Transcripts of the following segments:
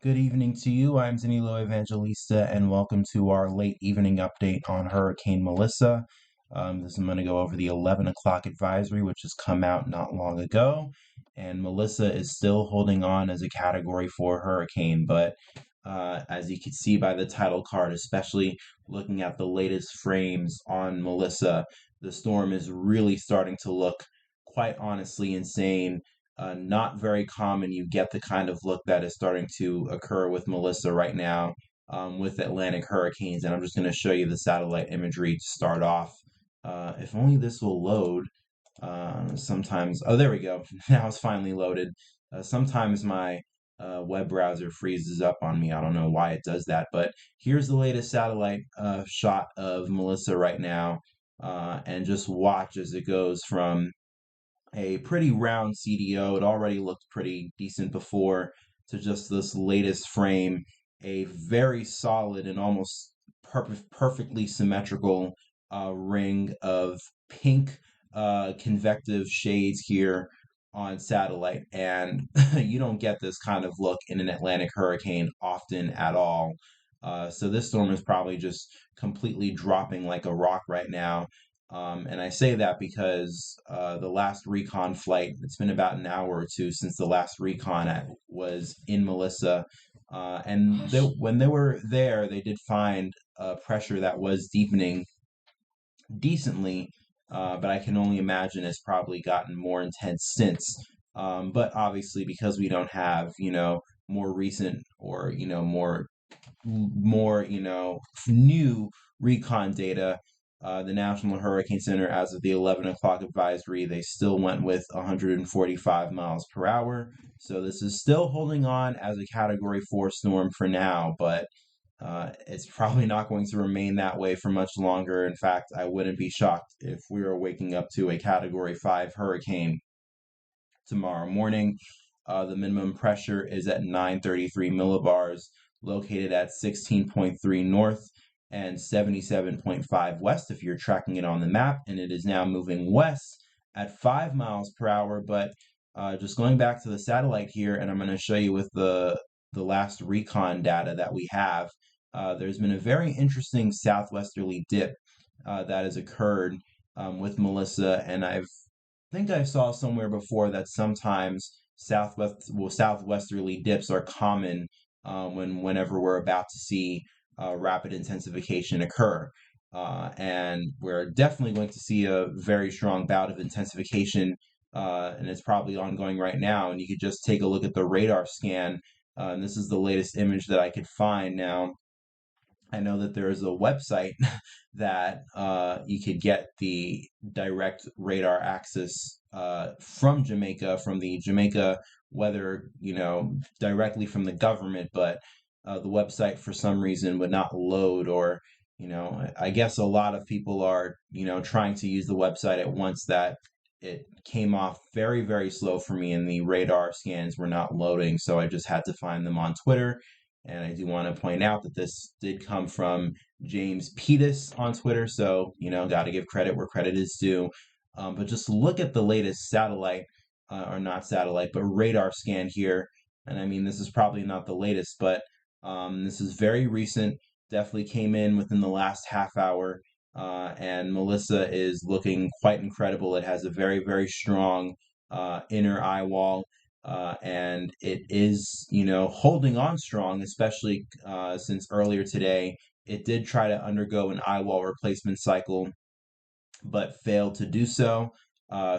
Good evening to you. I'm Danilo Evangelista, and welcome to our late evening update on Hurricane Melissa. I'm going to go over the 11 o'clock advisory, which has come out not long ago. And Melissa is still holding on as a Category 4 hurricane, but as you can see by the title card, especially looking at the latest frames on Melissa, the storm is really starting to look quite honestly insane. Not very common. You get the kind of look that is starting to occur with Melissa right now with Atlantic hurricanes. And I'm just going to show you the satellite imagery to start off. If only this will load. Sometimes, oh, there we go. Now it's finally loaded. Sometimes my web browser freezes up on me. I don't know why it does that, but here's the latest satellite shot of Melissa right now. And just watch as it goes from a pretty round CDO. It already looked pretty decent before to just this latest frame, a very solid and almost perfectly symmetrical ring of pink convective shades here on satellite. And you don't get this kind of look in an Atlantic hurricane often at all. So this storm is probably just completely dropping like a rock right now. And I say that because the last recon flight, it's been about an hour or two since the last recon was in Melissa. When they were there, they did find pressure that was deepening decently, but I can only imagine it's probably gotten more intense since. But obviously, because we don't have, more recent or, more, new recon data, the National Hurricane Center, as of the 11 o'clock advisory, they still went with 145 miles per hour. So this is still holding on as a Category 4 storm for now, but it's probably not going to remain that way for much longer. In fact, I wouldn't be shocked if we were waking up to a Category 5 hurricane tomorrow morning. The minimum pressure is at 933 millibars, located at 16.3 north and 77.5 west if you're tracking it on the map, and it is now moving west at 5 miles per hour. But just going back to the satellite here, and I'm going to show you with the last recon data that we have, there's been a very interesting southwesterly dip that has occurred with Melissa, and think I saw somewhere before that sometimes southwesterly dips are common whenever we're about to see rapid intensification occur. And we're definitely going to see a very strong bout of intensification, and it's probably ongoing right now. And you could just take a look at the radar scan. And this is the latest image that I could find now. I know that there is a website that you could get the direct radar access from Jamaica, from the Jamaica weather, directly from the government, but the website for some reason would not load, or, I guess a lot of people are, trying to use the website at once, that it came off very, very slow for me and the radar scans were not loading. So I just had to find them on Twitter. And I do want to point out that this did come from James Pettis on Twitter. So, got to give credit where credit is due. But just look at the latest satellite, or not satellite, but radar scan here. And I mean, this is probably not the latest, but this is very recent. Definitely came in within the last half hour. And Melissa is looking quite incredible. It has a very, very strong inner eye wall. And it is, holding on strong, especially since earlier today it did try to undergo an eye wall replacement cycle, but failed to do so.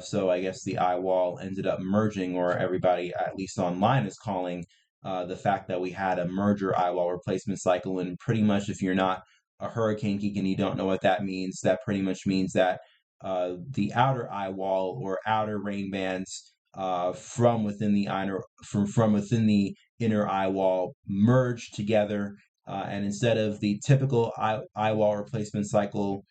So I guess the eye wall ended up merging, or everybody, at least online, is calling the fact that we had a merger eye wall replacement cycle. And pretty much, if you're not a hurricane geek and you don't know what that means, that pretty much means that the outer eye wall or outer rain bands from within the inner eye wall merge together, and instead of the typical eye wall replacement cycle,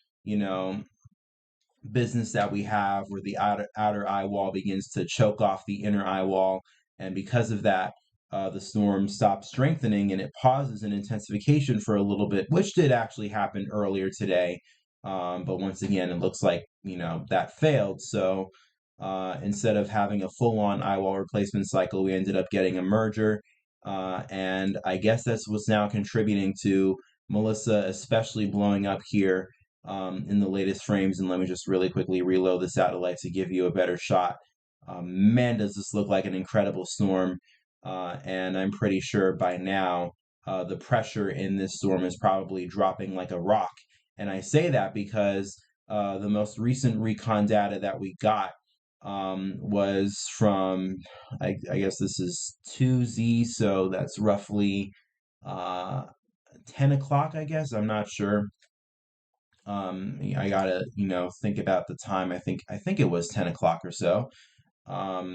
business that we have, where the outer eye wall begins to choke off the inner eye wall, and because of that, the storm stops strengthening and it pauses in intensification for a little bit, which did actually happen earlier today. But once again, it looks like, that failed. So instead of having a full-on eye wall replacement cycle, we ended up getting a merger. And I guess that's what's now contributing to Melissa especially blowing up here in the latest frames. And let me just really quickly reload the satellite to give you a better shot. Man, does this look like an incredible storm. And I'm pretty sure by now the pressure in this storm is probably dropping like a rock. And I say that because the most recent recon data that we got was from, I guess this is 2Z, so that's roughly uh, 10 o'clock, I guess. I'm not sure. I gotta, think about the time. I think it was 10 o'clock or so.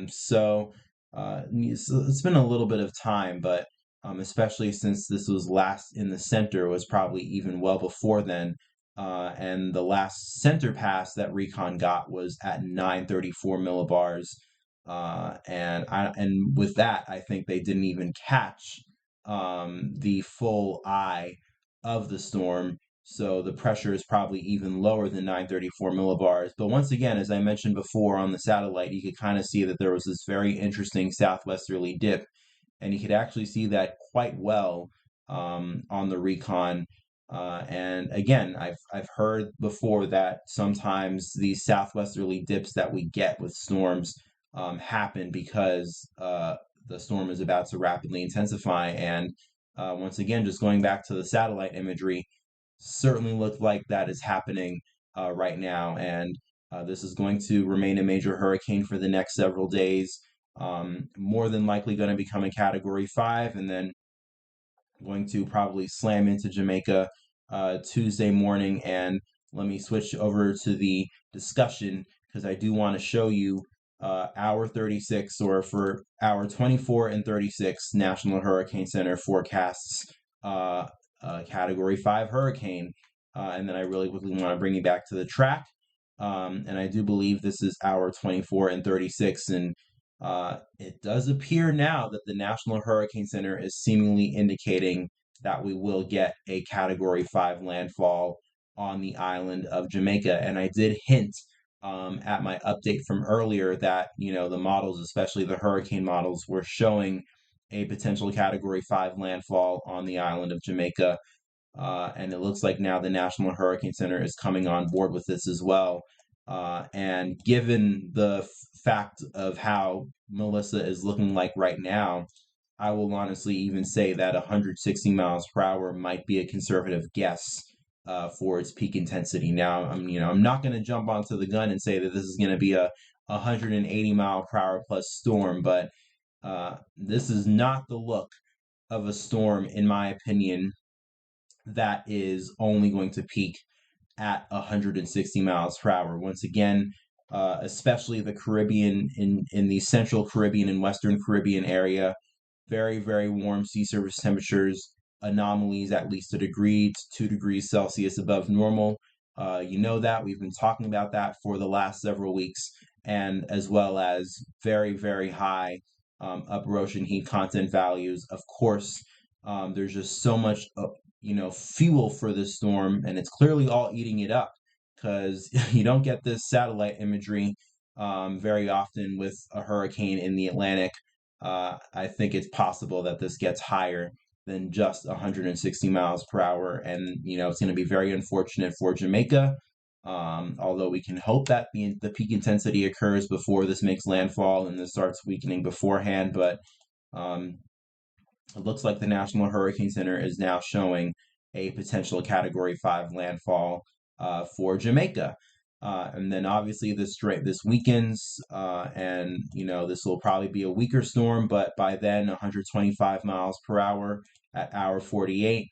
So it's been a little bit of time, but especially since this was last in the center, was probably even well before then. And the last center pass that Recon got was at 934 millibars. And with that, I think they didn't even catch the full eye of the storm. So the pressure is probably even lower than 934 millibars. But once again, as I mentioned before on the satellite, you could kind of see that there was this very interesting southwesterly dip, and you could actually see that quite well on the recon. And again, I've heard before that sometimes these southwesterly dips that we get with storms happen because the storm is about to rapidly intensify. And once again, just going back to the satellite imagery, certainly look like that is happening right now. And this is going to remain a major hurricane for the next several days. More than likely going to become a Category 5, and then going to probably slam into Jamaica Tuesday morning. And let me switch over to the discussion because I do want to show you hour 36, or for hour 24 and 36, National Hurricane Center forecasts Category 5 hurricane. And then I really quickly want to bring you back to the track. And I do believe this is hour 24 and 36. And it does appear now that the National Hurricane Center is seemingly indicating that we will get a Category 5 landfall on the island of Jamaica. And I did hint at my update from earlier that, the models, especially the hurricane models, were showing a potential Category 5 landfall on the island of Jamaica. And it looks like now the National Hurricane Center is coming on board with this as well. And given the fact of how Melissa is looking like right now, I will honestly even say that 160 miles per hour might be a conservative guess for its peak intensity. Now, I'm not going to jump onto the gun and say that this is going to be a 180 mile per hour plus storm, but this is not the look of a storm, in my opinion, that is only going to peak at 160 miles per hour. Once again, especially the Caribbean, in the central Caribbean and western Caribbean area, very, very warm sea surface temperatures, anomalies at least a degree to 2 degrees Celsius above normal. You know that we've been talking about that for the last several weeks, and as well as very, very high upper ocean heat content values. Of course, there's just so much fuel for this storm, and it's clearly all eating it up because you don't get this satellite imagery very often with a hurricane in the Atlantic. I think it's possible that this gets higher than just 160 miles per hour, and it's going to be very unfortunate for Jamaica. Although we can hope that the peak intensity occurs before this makes landfall and this starts weakening beforehand, but um, it looks like the National Hurricane Center is now showing a potential Category 5 landfall for Jamaica. And then obviously this weakens, and this will probably be a weaker storm, but by then 125 miles per hour at hour 48.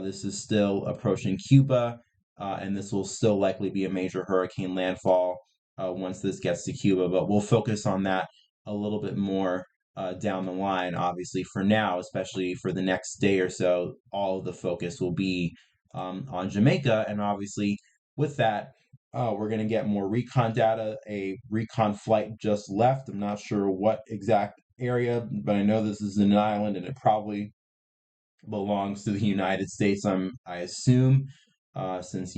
This is still approaching Cuba, and this will still likely be a major hurricane landfall once this gets to Cuba. But we'll focus on that a little bit more down the line. Obviously, for now, especially for the next day or so, all of the focus will be on Jamaica. And obviously, with that, we're going to get more recon data. A recon flight just left. I'm not sure what exact area, but I know this is an island and it probably belongs to the United States, I assume, since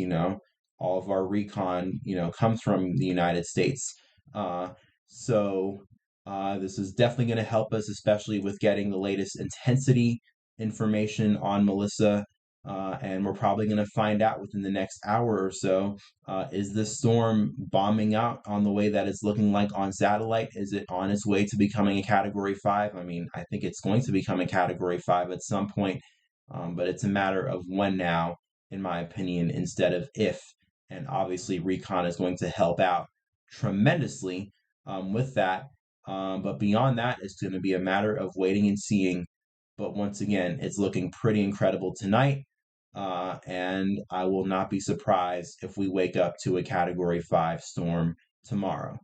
all of our recon comes from the United States. So This is definitely going to help us, especially with getting the latest intensity information on Melissa. And we're probably going to find out within the next hour or so. Is this storm bombing out on the way that it's looking like on satellite? Is it on its way to becoming a Category 5? I mean, I think it's going to become a Category 5 at some point, but it's a matter of when now, in my opinion, instead of if. And obviously, recon is going to help out tremendously with that. But beyond that, it's going to be a matter of waiting and seeing. But once again, it's looking pretty incredible tonight. And I will not be surprised if we wake up to a Category 5 storm tomorrow.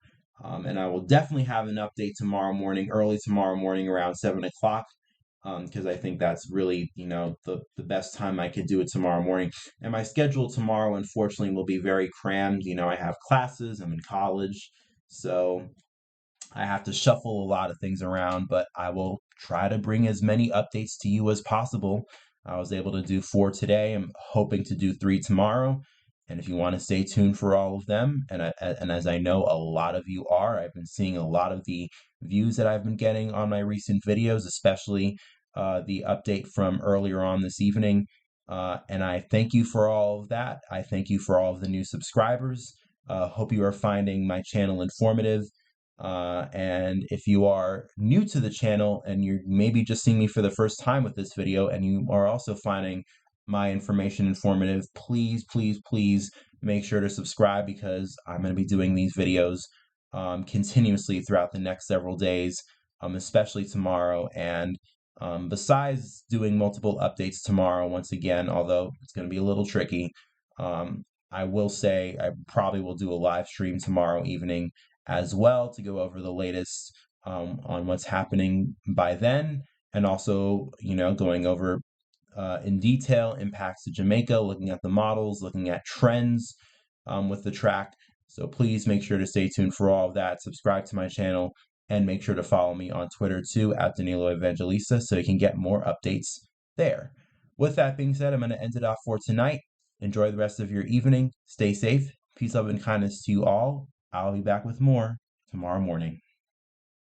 And I will definitely have an update tomorrow morning, early tomorrow morning around 7 o'clock, because I think that's really, the best time I could do it tomorrow morning. And my schedule tomorrow, unfortunately, will be very crammed. I have classes, I'm in college. So I have to shuffle a lot of things around, but I will try to bring as many updates to you as possible. I was able to do 4 today. I'm hoping to do 3 tomorrow. And if you want to stay tuned for all of them, and as I know a lot of you are, I've been seeing a lot of the views that I've been getting on my recent videos, especially the update from earlier on this evening. And I thank you for all of that. I thank you for all of the new subscribers. Hope you are finding my channel informative. And if you are new to the channel and you're maybe just seeing me for the first time with this video and you are also finding my information informative, please, please, please make sure to subscribe because I'm going to be doing these videos continuously throughout the next several days, especially tomorrow. And besides doing multiple updates tomorrow, once again, although it's going to be a little tricky, I will say I probably will do a live stream tomorrow evening as well to go over the latest on what's happening by then, and also, going over in detail impacts to Jamaica, looking at the models, looking at trends with the track. So please make sure to stay tuned for all of that. Subscribe to my channel and make sure to follow me on Twitter too at Danilo Evangelista so you can get more updates there. With that being said, I'm going to end it off for tonight. Enjoy the rest of your evening. Stay safe. Peace, love, and kindness to you all. I'll be back with more tomorrow morning.